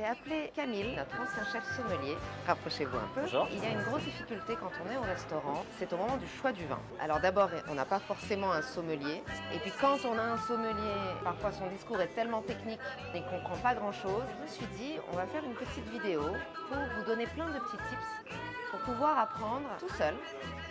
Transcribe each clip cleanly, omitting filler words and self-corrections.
appelé Camille, notre ancien chef sommelier. Rapprochez-vous un peu. Bonjour. Il y a une grosse difficulté quand on est au restaurant, c'est au moment du choix du vin. Alors d'abord, on n'a pas forcément un sommelier. Et puis quand on a un sommelier, parfois son discours est tellement technique et qu'on ne comprend pas grand-chose. Je me suis dit, on va faire une petite vidéo pour vous donner plein de petits tips pour pouvoir apprendre tout seul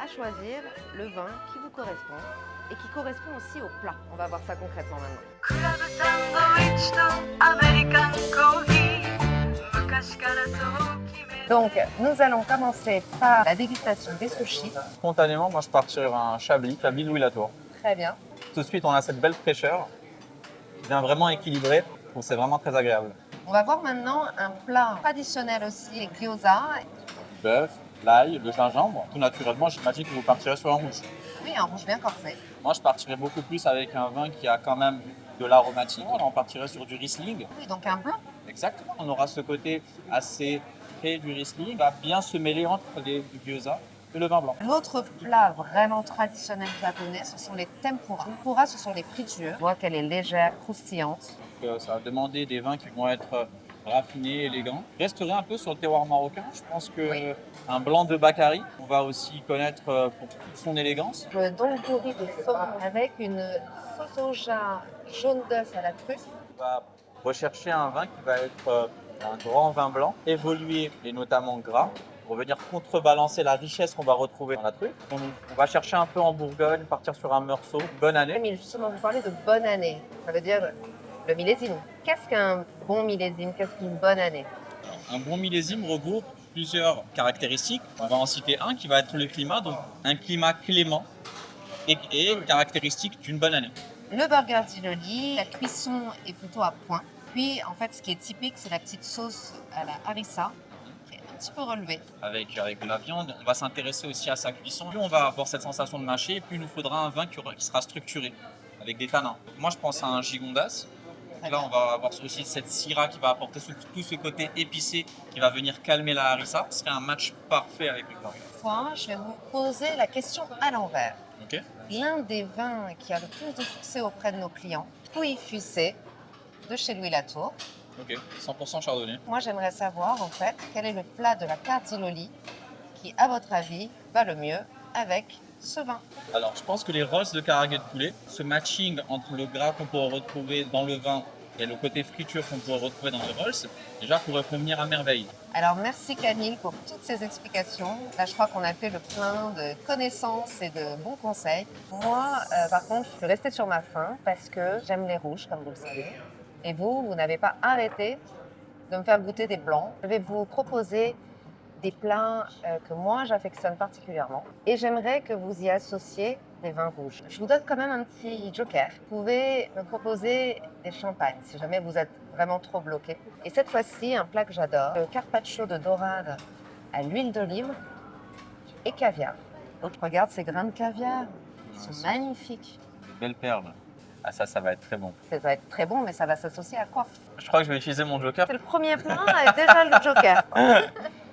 à choisir le vin qui vous correspond et qui correspond aussi au plat. On va voir ça concrètement maintenant. クラブサンドイッチとアメリカンコーヒー昔からそう決め Donc, nous allons commencer par la dégustation des sushis. Spontanément, moi je pars sur un Chablis Louis Latour. Très bien. Tout de suite, on a cette belle fraîcheur qui vient vraiment équilibrer. Donc c'est vraiment très agréable. On va voir maintenant un plat traditionnel aussi, les gyoza. Bœuf, l'ail, le gingembre. Tout naturellement, j'imagine que vous partirez sur un rouge. Oui, un rouge bien corsé. Moi, je partirais beaucoup plus avec un vin qui a quand même de l'aromatique. On partirait sur du Riesling. Oui, donc un blanc. Exactement. On aura ce côté assez frais du Riesling. Il va bien se mêler entre les gyoza et le vin blanc. L'autre plat vraiment traditionnel japonais, ce sont les tempura. Tempura, ce sont les fritures. On voit qu'elle est légère, croustillante. Donc, ça va demander des vins qui vont être raffinés, élégants. Je resterai un peu sur le terroir marocain. Je pense que Oui. un blanc de Bakary, on va aussi connaître pour toute son élégance. Le donburi de saumon avec une sauce soja jaune d'œuf à la truffe. On va rechercher un vin qui va être un grand vin blanc, évolué et notamment gras, pour venir contrebalancer la richesse qu'on va retrouver dans la truffe. On va chercher un peu en Bourgogne, partir sur un meursault, bonne année. Camille, justement, vous parlez de bonne année. Ça veut dire le millésime. Qu'est-ce qu'un bon millésime? Qu'est-ce qu'une bonne année? Un bon millésime regroupe plusieurs caractéristiques. On va en citer un qui va être le climat, donc un climat clément et caractéristique d'une bonne année. Le burger d'Iloli, la cuisson est plutôt à point. Puis, en fait, ce qui est typique, c'est la petite sauce à la harissa, qui est un petit peu relevée. Avec de la viande, on va s'intéresser aussi à sa cuisson. Plus on va avoir cette sensation de mâcher, et plus il nous faudra un vin qui sera structuré, avec des tanins. Moi, je pense à un gigondas. Donc là, on va avoir aussi cette syrah qui va apporter tout ce côté épicé qui va venir calmer la harissa. Ce serait un match parfait avec le burger. Fois, je vais vous poser la question à l'envers. Ok. L'un des vins qui a le plus de succès auprès de nos clients, Pouilly Fussé, de chez Louis Latour. Ok. 100% chardonnay. Moi, j'aimerais savoir, en fait, quel est le plat de la carte d'Iloli qui, à votre avis, va le mieux avec ce vin. Alors, je pense que les rosses de Karagé de poulet, ce matching entre le gras qu'on pourrait retrouver dans le vin et le côté friture qu'on pourrait retrouver dans les rolls, déjà pourrait convenir à merveille. Alors, merci Camille pour toutes ces explications. Là, je crois qu'on a fait le plein de connaissances et de bons conseils. Moi, par contre, je vais rester sur ma faim parce que j'aime les rouges, comme vous le savez. Et vous n'avez pas arrêté de me faire goûter des blancs. Je vais vous proposer des plats que moi j'affectionne particulièrement et j'aimerais que vous y associez des vins rouges. Je vous donne quand même un petit joker. Vous pouvez me proposer des champagnes si jamais vous êtes vraiment trop bloqué. Et cette fois-ci, un plat que j'adore, le carpaccio de dorade à l'huile d'olive et caviar. Donc regarde ces grains de caviar, ils sont magnifiques. Belle perle. Ah ça va être très bon. Ça va être très bon, mais ça va s'associer à quoi? Je crois que je vais utiliser mon joker. C'est le premier plat et déjà le joker.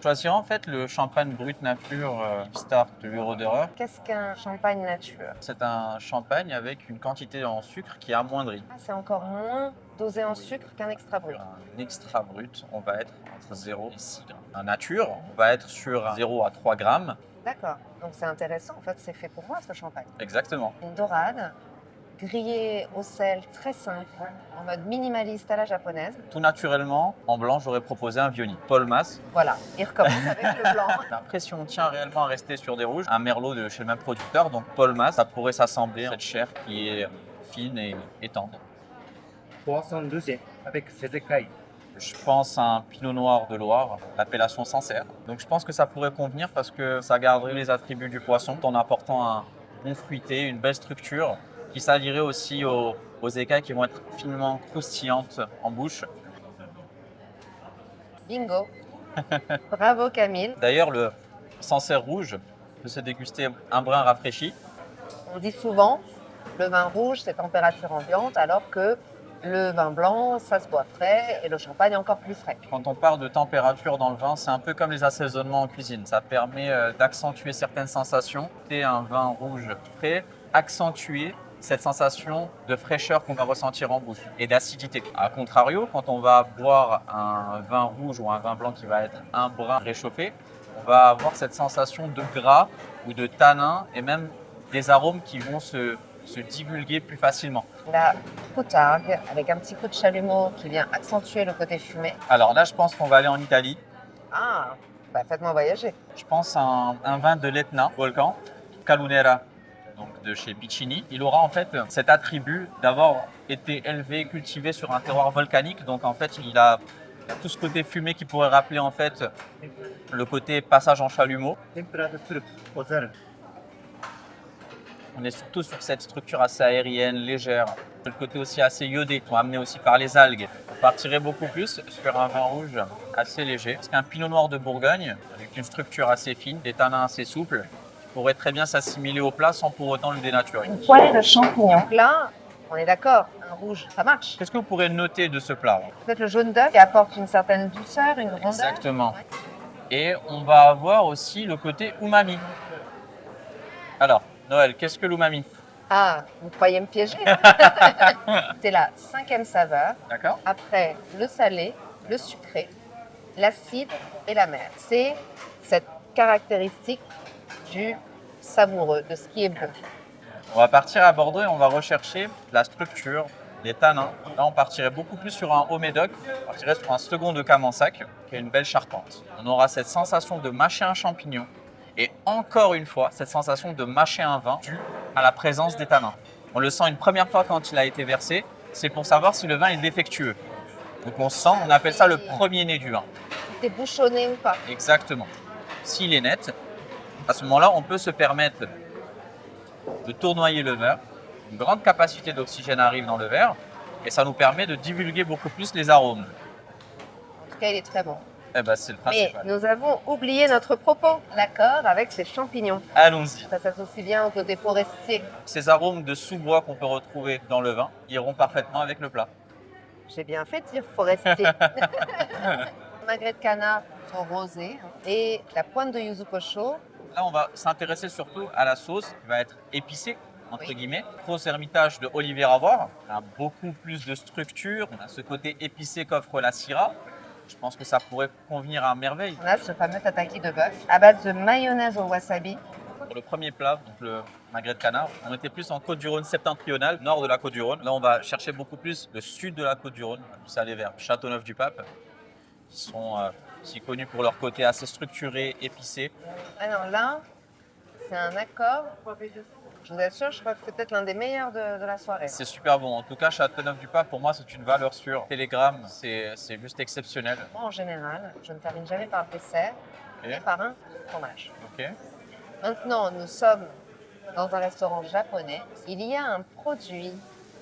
Choisir en fait le champagne brut nature Star de Bureau d'Erreur. Qu'est-ce qu'un champagne nature? C'est un champagne avec une quantité en sucre qui est amoindrie. Ah, c'est encore moins dosé en sucre qu'un extra brut. Un extra brut, on va être entre 0 et 6 grammes. Un nature, on va être sur 0 à 3 grammes. D'accord, donc c'est intéressant. En fait, c'est fait pour moi ce champagne. Exactement. Une dorade, grillée au sel, très simple, en mode minimaliste à la japonaise. Tout naturellement, en blanc, j'aurais proposé un Viognier. Paul Mas. Voilà, il recommence avec le blanc. Après, si on tient réellement à rester sur des rouges, un merlot de chez le même producteur, donc Paul Mas, ça pourrait s'assembler à cette chair qui est fine et tendre. Poisson deuxième avec ses écailles. Je pense à un pinot noir de Loire, l'appellation Sancerre. Donc je pense que ça pourrait convenir parce que ça garderait les attributs du poisson en apportant un bon fruité, une belle structure qui s'allierait aussi aux écailles qui vont être finement croustillantes en bouche. Bingo. Bravo Camille. D'ailleurs, le Sancerre rouge peut se déguster un brin rafraîchi. On dit souvent, le vin rouge, c'est température ambiante, alors que le vin blanc, ça se boit frais et le champagne encore plus frais. Quand on parle de température dans le vin, c'est un peu comme les assaisonnements en cuisine. Ça permet d'accentuer certaines sensations. Et un vin rouge frais, accentué cette sensation de fraîcheur qu'on va ressentir en bouche et d'acidité. A contrario, quand on va boire un vin rouge ou un vin blanc qui va être un brin réchauffé, on va avoir cette sensation de gras ou de tanin et même des arômes qui vont se divulguer plus facilement. La poutargue, avec un petit coup de chalumeau qui vient accentuer le côté fumé. Alors là, je pense qu'on va aller en Italie. Ah, bah faites-moi voyager. Je pense à un vin de l'Etna, Volcan, Calunera, donc de chez Piccini. Il aura en fait cet attribut d'avoir été élevé, cultivé sur un terroir volcanique. Donc en fait, il a tout ce côté fumé qui pourrait rappeler en fait le côté passage en chalumeau. 天ぷらで古くおざる On est surtout sur cette structure assez aérienne, légère. Le côté aussi assez iodé, amené aussi par les algues. On partirait beaucoup plus sur un vin rouge assez léger. Parce qu'un pinot noir de Bourgogne, avec une structure assez fine, des tanins assez souples, pourrait très bien s'assimiler au plat sans pour autant le dénaturer. Une poêlée de champignons. Donc là, on est d'accord, un rouge, ça marche. Qu'est-ce que vous pourrez noter de ce plat? Peut-être le jaune d'œuf qui apporte une certaine douceur, une rondeur. Exactement. Et on va avoir aussi le côté umami. Alors, Noël, qu'est-ce que l'umami? Ah, vous croyez me piéger? C'est la 5e saveur. D'accord. Après le salé, le sucré, l'acide et l'amer. C'est cette caractéristique du savoureux, de ce qui est bon. On va partir à Bordeaux et on va rechercher la structure, les tanins. Là, on partirait beaucoup plus sur un haut médoc. On partirait sur un second de Camansac, qui est une belle charpente. On aura cette sensation de mâcher un champignon. Et encore une fois, cette sensation de mâcher un vin due à la présence des tanins. On le sent une première fois quand il a été versé, c'est pour savoir si le vin est défectueux. Donc on sent, on appelle ça le premier nez du vin. C'est bouchonné ou pas? Exactement. S'il est net, à ce moment-là, on peut se permettre de tournoyer le verre. Une grande capacité d'oxygène arrive dans le verre et ça nous permet de divulguer beaucoup plus les arômes. En tout cas, il est très bon. Eh ben, c'est le Mais principal. nous avons oublié notre propos, l'accord avec ces champignons. Allons-y. Ça s'associe bien au côté forestier. Ces arômes de sous-bois qu'on peut retrouver dans le vin iront parfaitement avec le plat. J'ai bien fait de dire forestier. Magret de canard au rosé et la pointe de yuzu kosho. Là, on va s'intéresser surtout à la sauce qui va être épicée, entre Oui. guillemets. Gros hermitage de Olivier Ravoire. On a beaucoup plus de structure. On a ce côté épicé qu'offre la Syrah. Je pense que ça pourrait convenir à merveille. On a ce fameux tataki de bœuf à base de mayonnaise au wasabi. Pour le premier plat, donc le magret de canard, on était plus en Côte-du-Rhône septentrionale, nord de la Côte-du-Rhône. Là, on va chercher beaucoup plus le sud de la Côte-du-Rhône, plus aller vers Châteauneuf-du-Pape, qui sont si connus pour leur côté assez structuré, épicé. Alors là, c'est un accord. Je vous assure, je crois que c'est peut-être l'un des meilleurs de la soirée. C'est super bon. En tout cas, Châteauneuf-du-Pape, pour moi, c'est une valeur sûre. Telegram, c'est juste exceptionnel. Moi, en général, je ne termine jamais par le dessert, Ok. mais par un fromage. Ok. Maintenant, nous sommes dans un restaurant japonais. Il y a un produit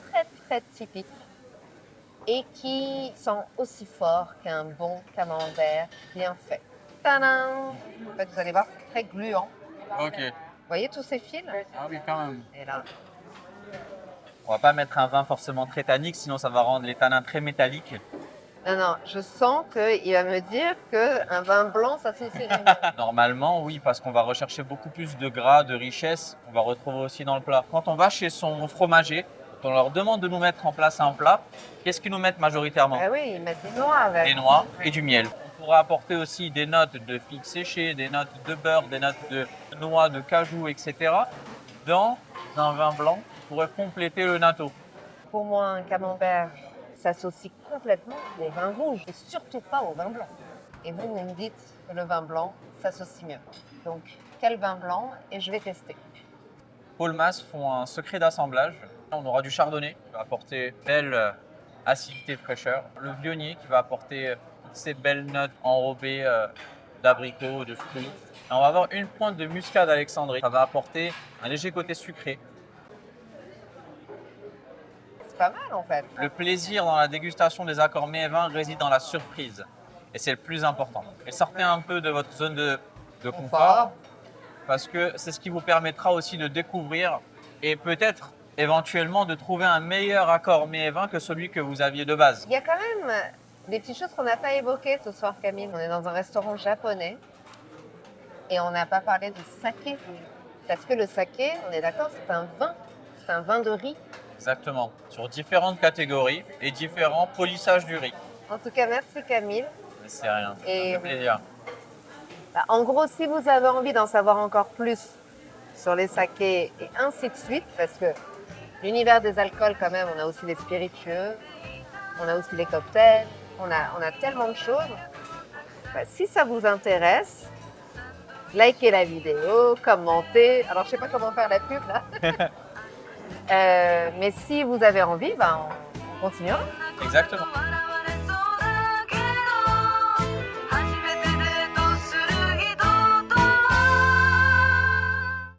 très très typique et qui sent aussi fort qu'un bon camembert bien fait. Tadam! En fait, vous allez voir, c'est très gluant. Ok. Vous voyez tous ces fils? Ah oui, quand même. Et là, On va pas mettre un vin forcément très tannique, sinon ça va rendre les tanins très métalliques. non, je sens qu'il va me dire qu'un vin blanc, ça s'associerait mieux. Normalement, oui, parce qu'on va rechercher beaucoup plus de gras, de richesse, qu'on va retrouver aussi dans le plat. Quand on va chez son fromager, quand on leur demande de nous mettre en place un plat, qu'est-ce qu'ils nous mettent majoritairement? Ah oui, ils mettent des noix avec. Des noix et du miel. On pourra apporter aussi des notes de figues séchées, des notes de beurre, des notes de noix, de cajou, etc. dans un vin blanc qui pourrait compléter le natto. Pour moi, un camembert s'associe complètement au vin rouge et surtout pas au vin blanc. Et vous me dites que le vin blanc s'associe mieux. Donc, quel vin blanc? Et je vais tester. Paul Mas font un secret d'assemblage. On aura du chardonnay qui va apporter belle acidité, fraîcheur. Le viognier qui va apporter toutes ces belles notes enrobées d'abricots, de fruits. Et on va avoir une pointe de muscade alexandrie. Ça va apporter un léger côté sucré. C'est pas mal en fait. Le plaisir dans la dégustation des accords mets et vins réside dans la surprise. Et c'est le plus important. Et sortez un peu de votre zone de confort, parce que c'est ce qui vous permettra aussi de découvrir et peut-être éventuellement de trouver un meilleur accord mets et vins que celui que vous aviez de base. Il y a quand même des petites choses qu'on n'a pas évoquées ce soir, Camille. On est dans un restaurant japonais et on n'a pas parlé de saké. Parce que le saké, on est d'accord, c'est un vin c'est un vin de riz. Exactement. Sur différentes catégories et différents polissages du riz. En tout cas, merci Camille. Mais c'est rien. Et- Ça fait plaisir. Bah, en gros, si vous avez envie d'en savoir encore plus sur les sakés et ainsi de suite, parce que l'univers des alcools, quand même, on a aussi les spiritueux, on a aussi les cocktails, on a tellement de choses. Bah, si ça vous intéresse, likez la vidéo, commentez. Alors, je sais pas comment faire la pub là. Mais si vous avez envie, bah, on continuera. Exactement. 笑